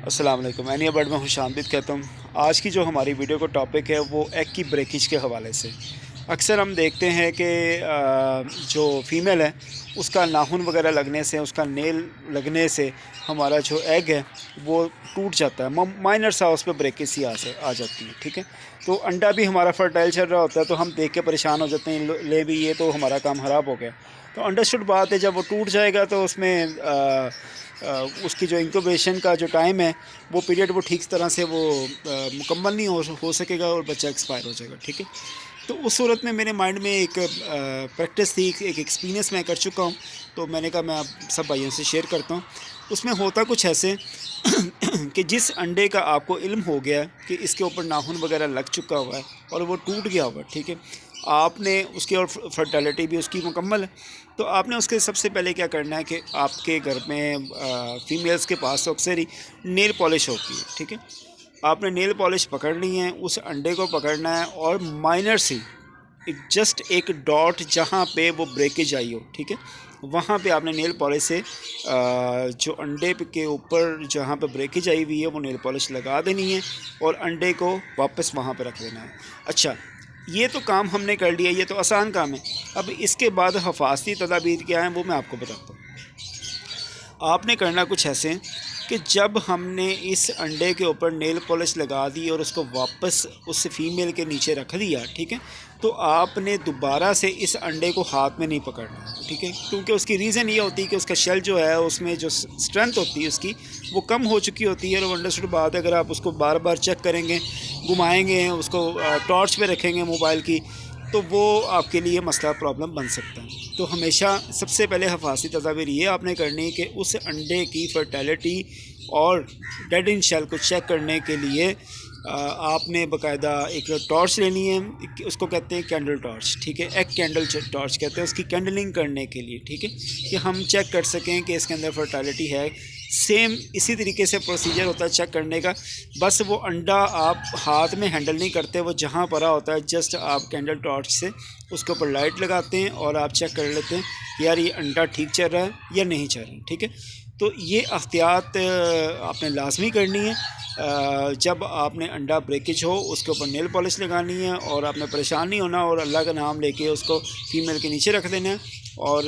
السلام علیکم، اینیا برڈ میں خوش آمدید کہتا ہوں۔ آج کی جو ہماری ویڈیو کا ٹاپک ہے وہ ایگ کی بریکیج کے حوالے سے۔ اکثر ہم دیکھتے ہیں کہ جو فیمیل ہے اس کا ناخن وغیرہ لگنے سے، اس کا نیل لگنے سے ہمارا جو ایگ ہے وہ ٹوٹ جاتا ہے، مائنر سا اس پہ بریکیج سی آ جاتی ہے، ٹھیک ہے۔ تو انڈا بھی ہمارا فرٹائل چل رہا ہوتا ہے تو ہم دیکھ کے پریشان ہو جاتے ہیں، لے بھی یہ تو ہمارا کام خراب ہو گیا۔ تو انڈرسٹوڈ بات ہے، جب وہ ٹوٹ جائے گا تو اس میں اس کی جو انکوبیشن کا جو ٹائم ہے وہ پیریڈ وہ ٹھیک طرح سے وہ مکمل نہیں ہو سکے گا اور بچہ ایکسپائر ہو جائے گا، ٹھیک ہے۔ تو اس صورت میں میرے مائنڈ میں ایک پریکٹس تھی، ایک ایکسپیرینس میں کر چکا ہوں، تو میں نے کہا میں آپ سب بھائیوں سے شیئر کرتا ہوں۔ اس میں ہوتا کچھ ایسے کہ جس انڈے کا آپ کو علم ہو گیا کہ اس کے اوپر ناخن وغیرہ لگ چکا ہوا ہے اور وہ ٹوٹ گیا ہوا ہے، ٹھیک ہے، آپ نے اس کی اور فرٹیلٹی بھی اس کی مکمل ہے، تو آپ نے اس کے سب سے پہلے کیا کرنا ہے کہ آپ کے گھر میں فیمیلز کے پاس اکثر ہی نیل پالش ہوتی ہے، ٹھیک ہے۔ آپ نے نیل پالش پکڑنی ہے، اس انڈے کو پکڑنا ہے اور مائنر سی جسٹ ایک ڈاٹ جہاں پہ وہ بریکیج آئی ہو، ٹھیک ہے، وہاں پہ آپ نے نیل پالش سے جو انڈے کے اوپر جہاں پہ بریکیج آئی ہوئی ہے وہ نیل پالش لگا دینی ہے اور انڈے کو واپس وہاں پہ رکھ دینا ہے۔ اچھا، یہ تو کام ہم نے کر لیا، یہ تو آسان کام ہے۔ اب اس کے بعد حفاظتی تدابیر کیا ہیں وہ میں آپ کو بتاتا ہوں۔ آپ نے کرنا کچھ ایسے کہ جب ہم نے اس انڈے کے اوپر نیل پالش لگا دی اور اس کو واپس اس فیمیل کے نیچے رکھ دیا، ٹھیک ہے، تو آپ نے دوبارہ سے اس انڈے کو ہاتھ میں نہیں پکڑنا، ٹھیک ہے، کیونکہ اس کی ریزن یہ ہوتی ہے کہ اس کا شیل جو ہے اس میں جو اسٹرینتھ ہوتی ہے اس کی وہ کم ہو چکی ہوتی ہے، اور انڈرسٹوڈ بات ہے اگر آپ اس کو بار بار چیک کریں گے، گھمائیں گے، اس کو ٹارچ پہ رکھیں گے موبائل کی، تو وہ آپ کے لیے مسئلہ پرابلم بن سکتا ہے۔ تو ہمیشہ سب سے پہلے حفاظتی تدابیر یہ آپ نے کرنی کہ اس انڈے کی فرٹیلٹی اور ڈیڈ ان شیل کو چیک کرنے کے لیے آپ نے باقاعدہ ایک ٹارچ لینی ہے، اس کو کہتے ہیں کینڈل ٹارچ، ٹھیک ہے، ایگ کینڈل ٹارچ کہتے ہیں اس کی کینڈلنگ کرنے کے لیے، ٹھیک ہے، کہ ہم چیک کر سکیں کہ اس کے اندر فرٹیلٹی ہے۔ سیم اسی طریقے سے پروسیجر ہوتا ہے چیک کرنے کا، بس وہ انڈا آپ ہاتھ میں ہینڈل نہیں کرتے، وہ جہاں پڑا ہوتا ہے جسٹ آپ کینڈل ٹارچ سے اس کے اوپر لائٹ لگاتے ہیں اور آپ چیک کر لیتے ہیں یار یہ انڈا ٹھیک چل رہا ہے یا نہیں چل رہا ہے، ٹھیک ہے۔ تو یہ احتیاط آپ نے لازمی کرنی ہے۔ جب آپ نے انڈا بریکیج ہو اس کے اوپر نیل پالش لگانی ہے اور آپ نے پریشان نہیں ہونا اور اللہ کا نام لے کے اس کو فیمیل کے نیچے رکھ دینا ہے، اور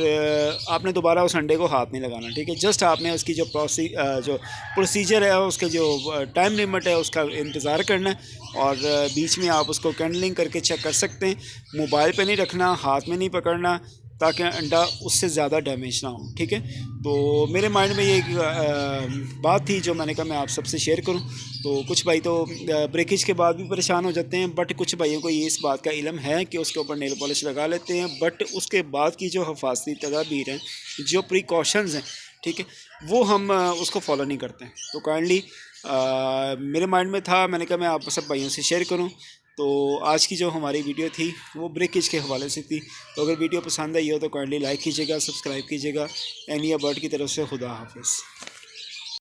آپ نے دوبارہ اس انڈے کو ہاتھ نہیں لگانا، ٹھیک ہے، جسٹ آپ نے اس کی جو پروسیجر ہے، اس کا جو ٹائم لمٹ ہے اس کا انتظار کرنا ہے، اور بیچ میں آپ اس کو کینڈلنگ کر کے چیک کر سکتے ہیں۔ موبائل پہ نہیں رکھنا، ہاتھ میں نہیں پکڑنا تاکہ انڈا اس سے زیادہ ڈیمیج نہ ہو، ٹھیک ہے۔ تو میرے مائنڈ میں یہ ایک بات تھی جو میں نے کہا میں آپ سب سے شیئر کروں۔ تو کچھ بھائی تو بریکیج کے بعد بھی پریشان ہو جاتے ہیں، بٹ کچھ بھائیوں کو یہ اس بات کا علم ہے کہ اس کے اوپر نیل پالش لگا لیتے ہیں، بٹ اس کے بعد کی جو حفاظتی تدابیر ہیں، جو پریکاشنز ہیں، ٹھیک ہے، وہ ہم اس کو فالو نہیں کرتے ہیں۔ تو کائنڈلی میرے مائنڈ میں تھا، میں نے کہا میں آپ سب بھائیوں سے شیئر کروں۔ تو آج کی جو ہماری ویڈیو تھی وہ بریکیج کے حوالے سے تھی۔ تو اگر ویڈیو پسند آئی ہو تو کائنڈلی لائک کیجیے گا، سبسکرائب کیجیے گا۔ اینیا برڈ کی طرف سے خدا حافظ۔